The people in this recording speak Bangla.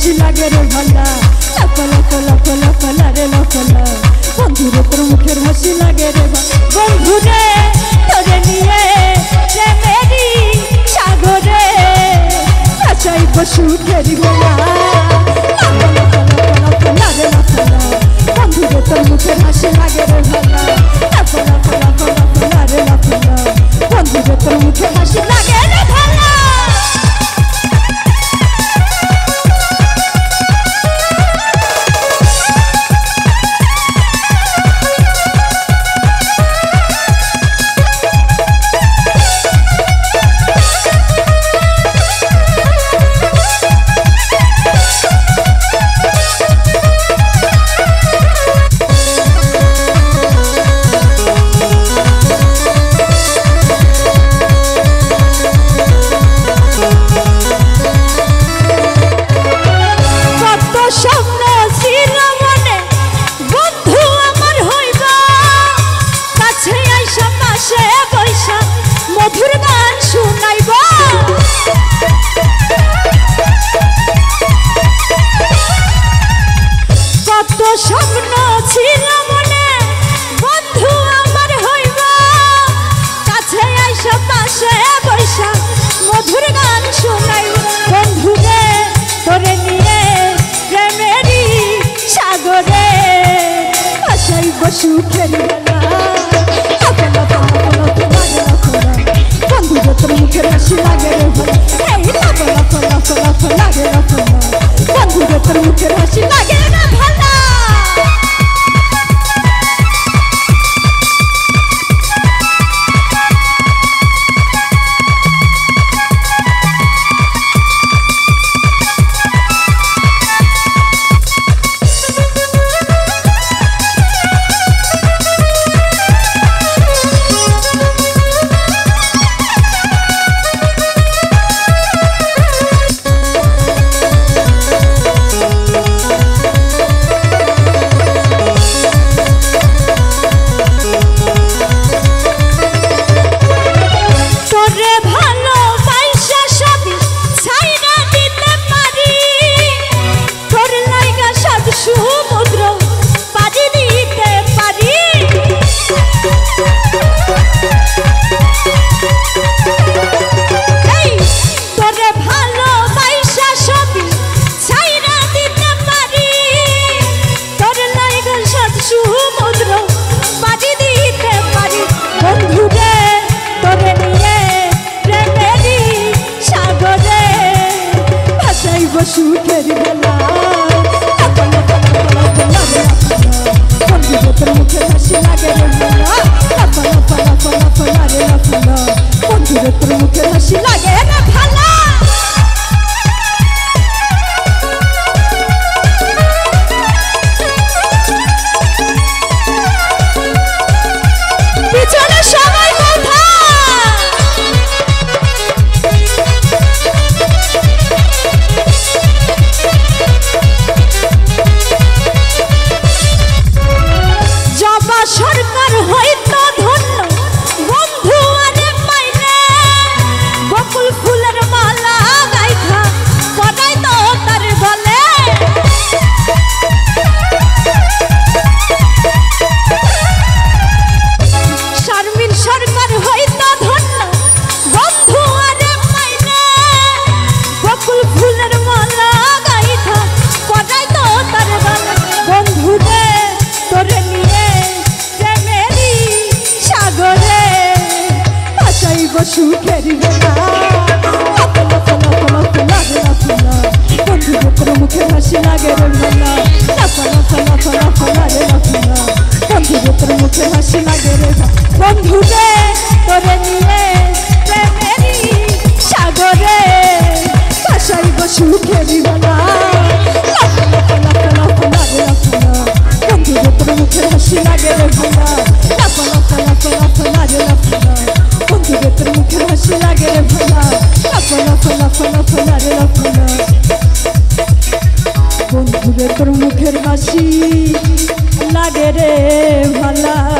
হাসি লাগে রে ভালা লাফা লাফা লাফা লাফা লারে লাফা লা বন্ধুরে তোর মুখের হাসি লাগে রে বন্ধুরে তোরে নিয়ে প্রেমেরই সাগরে আচাই বসুকের বেলা লাফা লাফা লাফা লাফা লারে লাফা লা বন্ধুরে তোর মুখের হাসি লাগে রে ভালা লাফা লাফা লাফা লাফা লারে লাফা লা বন্ধুরে তোর মুখের হাসি লাগে রে ভালা সুখের বেলা লাফা লাফা লাফা লাফা লাগে লাফা বন্ধুরে তোর মুখের হাসি লাগে রে ভালা এই লাফা লাফা লাফা লাফা লাগে লাফা বন্ধুরে তোর মুখের হাসি লাগে রে ভালা সুখের বেলা লাফা লাফা লাফা লাফা বন্ধুরে তোর মুখের হাসি লাগে রে ভালা লাফা লাফা লাফা লাফা লারে লাফা বন্ধুরে তোর মুখের হাসি লাগে রে ভালা পিছনে সবাই কথা সরকার হয়তো ধন্য বন্ধু আরে পাইলে বকুল ফুলের মালা গাইখা পড়াই তো তার বলে শারমিন সরকার হয়তো ধন্য বন্ধু আরে পাইলে বকুল ফুলের মালা গাইখা পড়াই তো তার বলে বন্ধুরে তোরে নিয়ে সুখের বেলা লাফা লাফা লাফা লাফা লাগে লাফা বন্ধুরে তোর মুখের হাসি লাগে রে ভালা লাফা লাফা লাফা লাফা লাগে লাফা বন্ধুরে তোর মুখের হাসি লাগে রে বন্ধুরে তোরে নিয়ে প্রেমেরই সাগরে ভাসাইব সুখের বেলা লাফা লাফা লাফা লাফা লাগে লাফা বন্ধুরে তোর মুখের হাসি লাগে রে ভালা লাফা লাফা লাফা লাফা লাগে লাফা বন্ধুরে তোর মুখের হাসি লাগে রে ভালা লাফা লাফা লাফা লাফা লারে লাফা বন্ধুরে তোর মুখের হাসি লাগে রে ভালা।